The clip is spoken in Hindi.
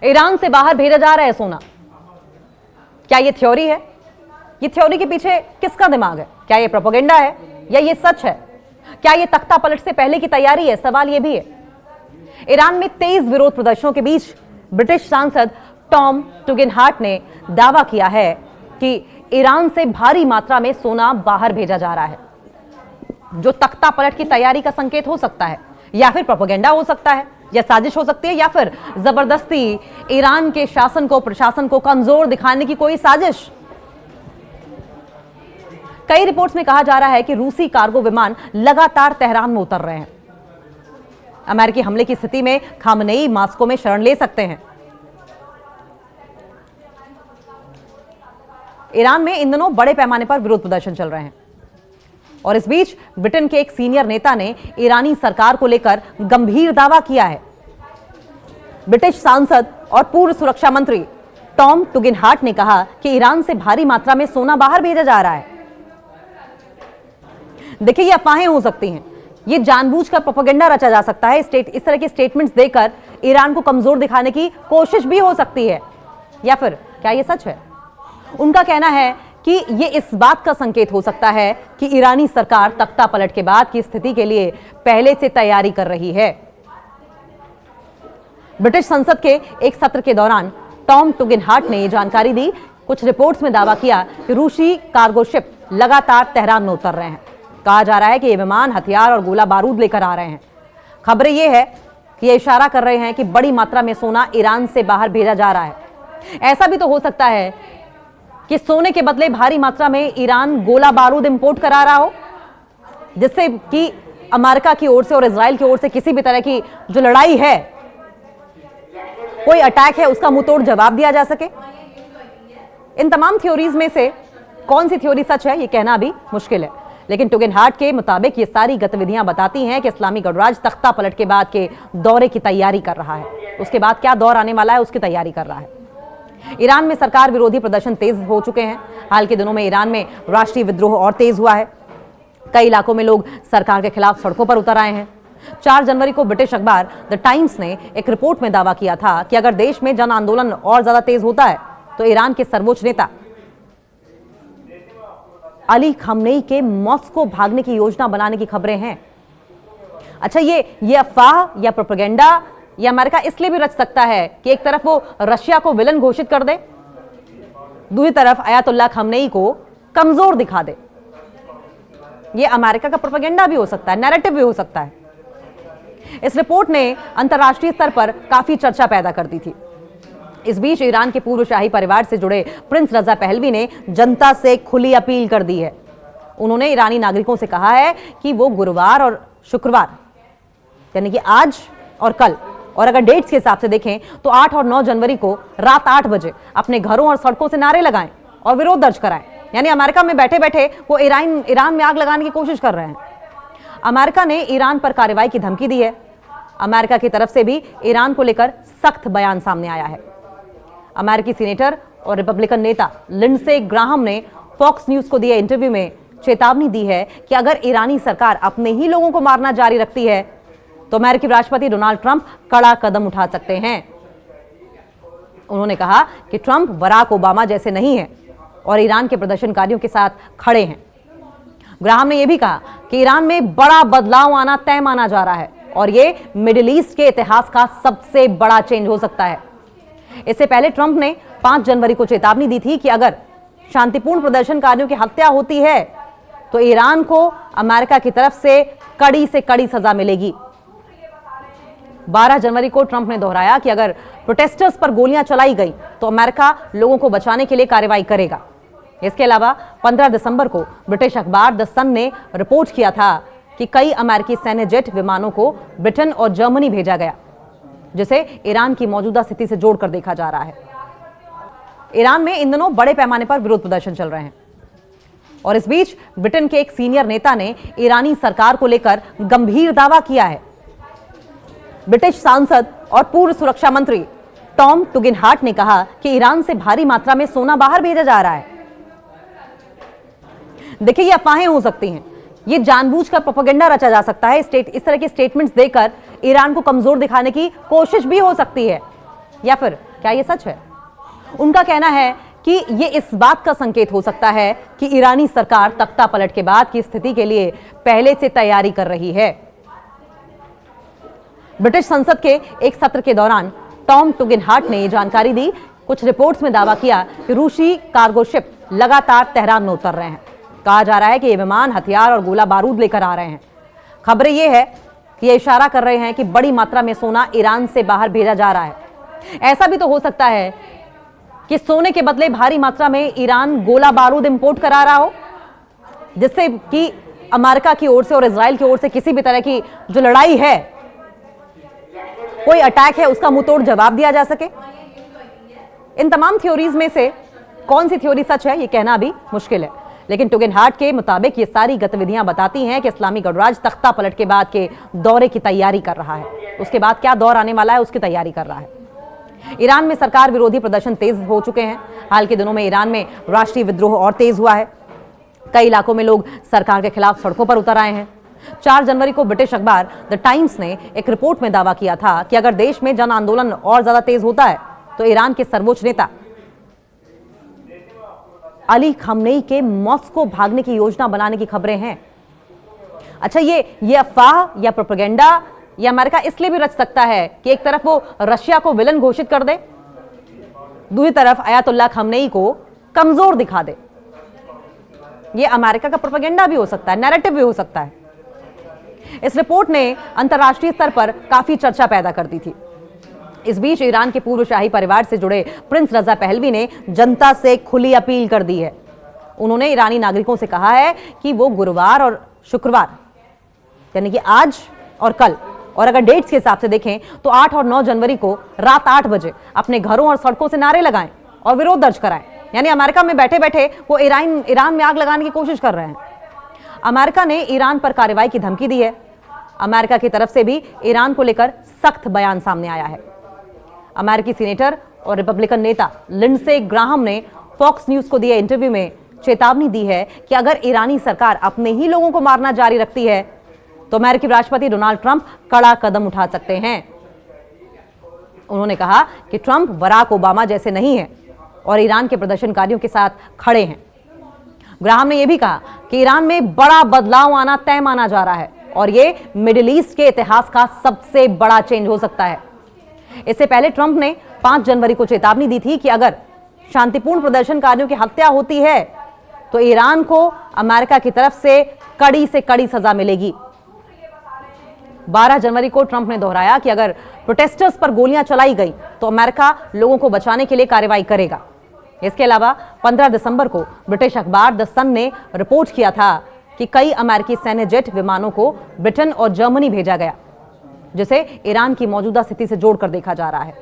ईरान से बाहर भेजा जा रहा है सोना। क्या ये थ्योरी है? ये थ्योरी के पीछे किसका दिमाग है? क्या ये प्रोपेगेंडा है या ये सच है? क्या ये तख्ता पलट से पहले की तैयारी है? सवाल ये भी है। ईरान में तेज विरोध प्रदर्शनों के बीच ब्रिटिश सांसद टॉम टुगिनहार्ट ने दावा किया है कि ईरान से भारी मात्रा में सोना बाहर भेजा जा रहा है, जो तख्ता पलट की तैयारी का संकेत हो सकता है, या फिर प्रोपेगेंडा हो सकता है, या साजिश हो सकती है, या फिर जबरदस्ती ईरान के शासन को, प्रशासन को कमजोर दिखाने की कोई साजिश। कई रिपोर्ट्स में कहा जा रहा है कि रूसी कार्गो विमान लगातार तेहरान में उतर रहे हैं। अमेरिकी हमले की स्थिति में खामनेई मास्को में शरण ले सकते हैं। ईरान में इन दिनों बड़े पैमाने पर विरोध प्रदर्शन चल रहे हैं और इस बीच ब्रिटेन के एक सीनियर नेता ने ईरानी सरकार को लेकर गंभीर दावा किया है। ब्रिटिश सांसद और पूर्व सुरक्षा मंत्री टॉम टुगिनहार्ट ने कहा कि ईरान से भारी मात्रा में सोना बाहर भेजा जा रहा है। देखिए, ये अफवाहें हो सकती हैं, ये जानबूझकर प्रोपेगेंडा रचा जा सकता है। इस तरह के स्टेटमेंट्स देकर ईरान को कमजोर दिखाने की कोशिश भी हो सकती है, या फिर क्या ये सच है? उनका कहना है कि ये इस बात का संकेत हो सकता है कि ईरानी सरकार तख्ता पलट के बाद की स्थिति के लिए पहले से तैयारी कर रही है। ब्रिटिश संसद के एक सत्र के दौरान टॉम टुगिनहार्ट ने यह जानकारी दी। कुछ रिपोर्ट्स में दावा किया कि रूसी कार्गो शिप लगातार तेहरान में उतर रहे हैं। कहा जा रहा है कि ये विमान हथियार और गोला बारूद लेकर आ रहे हैं। खबरें ये है कि ये इशारा कर रहे हैं कि बड़ी मात्रा में सोना ईरान से बाहर भेजा जा रहा है। ऐसा भी तो हो सकता है कि सोने के बदले भारी मात्रा में ईरान गोला बारूद इंपोर्ट करा रहा हो, जिससे कि अमेरिका की ओर से और इजराइल की ओर से किसी भी तरह की जो लड़ाई है, कोई अटैक है, उसका मुंहतोड़ जवाब दिया जा सके। इन तमाम थ्योरीज में से कौन सी थ्योरी सच है, ये कहना भी मुश्किल है, लेकिन टुगिनहार्ट के मुताबिक ये सारी गतिविधियां बताती हैं कि इस्लामी गणराज्य तख्ता पलट के बाद के दौरे की तैयारी कर रहा है। उसके बाद क्या दौर आने वाला है, उसकी तैयारी कर रहा है। ईरान में सरकार विरोधी प्रदर्शन तेज हो चुके हैं। हाल के दिनों में ईरान में राष्ट्रीय विद्रोह और तेज हुआ है। कई इलाकों में लोग सरकार के खिलाफ सड़कों पर उतर आए हैं। 4 जनवरी को ब्रिटिश अखबार द टाइम्स ने एक रिपोर्ट में दावा किया था कि अगर देश में जन आंदोलन और ज्यादा तेज होता है तो ईरान के सर्वोच्च नेता अली खamenei के मॉस्को भागने की योजना बनाने की खबरें हैं। अच्छा, ये अफवाह या प्रोपेगेंडा या अमेरिका इसलिए भी रच सकता है कि एक तरफ वो रशिया को विलन घोषित कर दे, दूसरी तरफ अयातुल्लाह खamenei को कमजोर दिखा दे। ये अमेरिका का प्रोपेगेंडा भी हो सकता है, नैरेटिव भी हो सकता है। इस रिपोर्ट ने अंतर्राष्ट्रीय स्तर पर काफी चर्चा पैदा कर दी थी। इस बीच ईरान के पूर्व शाही परिवार से जुड़े प्रिंस रजा पहलवी ने जनता से खुली अपील कर दी है। उन्होंने ईरानी नागरिकों से कहा है कि वो गुरुवार और शुक्रवार, यानी कि आज और कल, और अगर डेट्स के हिसाब से देखें तो 8 और 9 जनवरी को रात 8 बजे अपने घरों और सड़कों से नारे लगाएं और विरोध दर्ज कराएं। यानी अमेरिका में बैठे बैठे वो ईरान में आग लगाने की कोशिश कर रहे हैं। अमेरिका ने ईरान पर कार्रवाई की धमकी दी है। अमेरिका की तरफ से भी ईरान को लेकर सख्त बयान सामने आया है। अमेरिकी सीनेटर और रिपब्लिकन नेता लिंडसे ग्राहम ने फॉक्स न्यूज को दिए इंटरव्यू में चेतावनी दी है कि अगर ईरानी सरकार अपने ही लोगों को मारना जारी रखती है तो अमेरिकी राष्ट्रपति डोनाल्ड ट्रंप कड़ा कदम उठा सकते हैं। उन्होंने कहा कि ट्रंप बराक ओबामा जैसे नहीं हैं और ईरान के प्रदर्शनकारियों के साथ खड़े हैं। ग्राहम ने यह भी कहा कि ईरान में बड़ा बदलाव आना तय माना जा रहा है और यह मिडिल ईस्ट के इतिहास का सबसे बड़ा चेंज हो सकता है। इससे पहले ट्रंप ने 5 जनवरी को चेतावनी दी थी कि अगर शांतिपूर्ण प्रदर्शनकारियों की हत्या होती है तो ईरान को अमेरिका की तरफ से कड़ी सजा मिलेगी। 12 जनवरी को ट्रंप ने दोहराया कि अगर प्रोटेस्टर्स पर गोलियां चलाई गई तो अमेरिका लोगों को बचाने के लिए कार्रवाई करेगा। इसके अलावा 15 दिसंबर को ब्रिटिश अखबार द सन ने रिपोर्ट किया था कि कई अमेरिकी सैन्य जेट विमानों को ब्रिटेन और जर्मनी भेजा गया, जिसे ईरान की मौजूदा स्थिति से जोड़कर देखा जा रहा है। ईरान में इन दिनों बड़े पैमाने पर विरोध प्रदर्शन चल रहे हैं और इस बीच ब्रिटेन के एक सीनियर नेता ने ईरानी सरकार को लेकर गंभीर दावा किया है। ब्रिटिश सांसद और पूर्व सुरक्षा मंत्री टॉम टुगिनहार्ट ने कहा कि ईरान से भारी मात्रा में सोना बाहर भेजा जा रहा है। देखिए, ये अफवाहें हो सकती हैं, ये जानबूझकर प्रोपेगेंडा रचा जा सकता है। इस तरह के स्टेटमेंट्स देकर ईरान को कमजोर दिखाने की कोशिश भी हो सकती है, या फिर क्या ये सच है? उनका कहना है कि ये इस बात का संकेत हो सकता है कि ईरानी सरकार तख्ता पलट के बाद की स्थिति के लिए पहले से तैयारी कर रही है। ब्रिटिश संसद के एक सत्र के दौरान टॉम टुगिनहार्ट ने यह जानकारी दी। कुछ रिपोर्ट्स में दावा किया कि रूसी कार्गो शिप लगातार तेहरान में उतर रहे हैं। कहा जा रहा है कि ये विमान हथियार और गोला बारूद लेकर आ रहे हैं। खबरें ये है कि ये इशारा कर रहे हैं कि बड़ी मात्रा में सोना ईरान से बाहर भेजा जा रहा है। ऐसा भी तो हो सकता है कि सोने के बदले भारी मात्रा में ईरान गोला बारूद इंपोर्ट करा रहा हो, जिससे कि अमेरिका की ओर से और इजराइल की ओर से किसी भी तरह की जो लड़ाई है, कोई अटैक है, उसका मुंहतोड़ जवाब दिया जा सके। इन तमाम थ्योरीज में से कौन सी थ्योरी सच है, ये कहना भी मुश्किल है। लेकिन टुगिनहार्ट के मुताबिक ये सारी गतिविधियां बताती हैं कि इस्लामी गणराज्य तख्ता पलट के बाद के दौरे की तैयारी कर रहा है। उसके बाद क्या दौर आने वाला है, उसकी तैयारी कर रहा है। ईरान में सरकार विरोधी प्रदर्शन तेज हो चुके हैं। हाल के दिनों में ईरान में राष्ट्रीय विद्रोह और तेज हुआ है। कई इलाकों में लोग सरकार के खिलाफ सड़कों पर उतर आए हैं। 4 जनवरी को ब्रिटिश अखबार द टाइम्स ने एक रिपोर्ट में दावा किया था कि अगर देश में जन आंदोलन और ज्यादा तेज होता है तो ईरान के सर्वोच्च नेता अली खamenei के मॉस्को भागने की योजना बनाने की खबरें हैं। अच्छा, ये अफवाह या प्रोपेगेंडा या अमेरिका इसलिए भी रच सकता है कि एक तरफ वो रशिया को विलन घोषित कर दे, दूसरी तरफ अयातुल्लाह खamenei को कमजोर दिखा दे। ये अमेरिका का प्रोपेगेंडा भी हो सकता है, नैरेटिव भी हो सकता है। इस रिपोर्ट ने अंतर्राष्ट्रीय स्तर पर काफी चर्चा पैदा कर दी थी। इस बीच ईरान के पूर्व शाही परिवार से जुड़े प्रिंस रजा पहलवी ने जनता से खुली अपील कर दी है। उन्होंने ईरानी नागरिकों से कहा है कि वो गुरुवार और शुक्रवार, यानी कि आज और कल, और अगर डेट्स के हिसाब से देखें तो 8 और 9 जनवरी को रात 8 बजे अपने घरों और सड़कों से नारे लगाएं और विरोध दर्ज कराएं। यानी अमेरिका में बैठे बैठे वो ईरान में आग लगाने की कोशिश कर रहे हैं। अमेरिका ने ईरान पर कार्रवाई की धमकी दी है। अमेरिका की तरफ से भी ईरान को लेकर सख्त बयान सामने आया है। अमेरिकी सीनेटर और रिपब्लिकन नेता लिंडसे ग्राहम ने फॉक्स न्यूज को दिए इंटरव्यू में चेतावनी दी है कि अगर ईरानी सरकार अपने ही लोगों को मारना जारी रखती है तो अमेरिकी राष्ट्रपति डोनाल्ड ट्रंप कड़ा कदम उठा सकते हैं। उन्होंने कहा कि ट्रंप बराक ओबामा जैसे नहीं है और ईरान के प्रदर्शनकारियों के साथ खड़े हैं। ग्राहम ने यह भी कहा कि ईरान में बड़ा बदलाव आना तय माना जा रहा है और यह मिडिल ईस्ट के इतिहास का सबसे बड़ा चेंज हो सकता है। इससे पहले ट्रंप ने 5 जनवरी को चेतावनी दी थी कि अगर शांतिपूर्ण प्रदर्शनकारियों की हत्या होती है तो ईरान को अमेरिका की तरफ से कड़ी सजा मिलेगी। 12 जनवरी को ट्रंप ने दोहराया कि अगर प्रोटेस्टर्स पर गोलियां चलाई गई तो अमेरिका लोगों को बचाने के लिए कार्रवाई करेगा। इसके अलावा 15 दिसंबर को ब्रिटिश अखबार द सन ने रिपोर्ट किया था कि कई अमेरिकी सैन्य जेट विमानों को ब्रिटेन और जर्मनी भेजा गया, जिसे ईरान की मौजूदा स्थिति से जोड़कर देखा जा रहा है।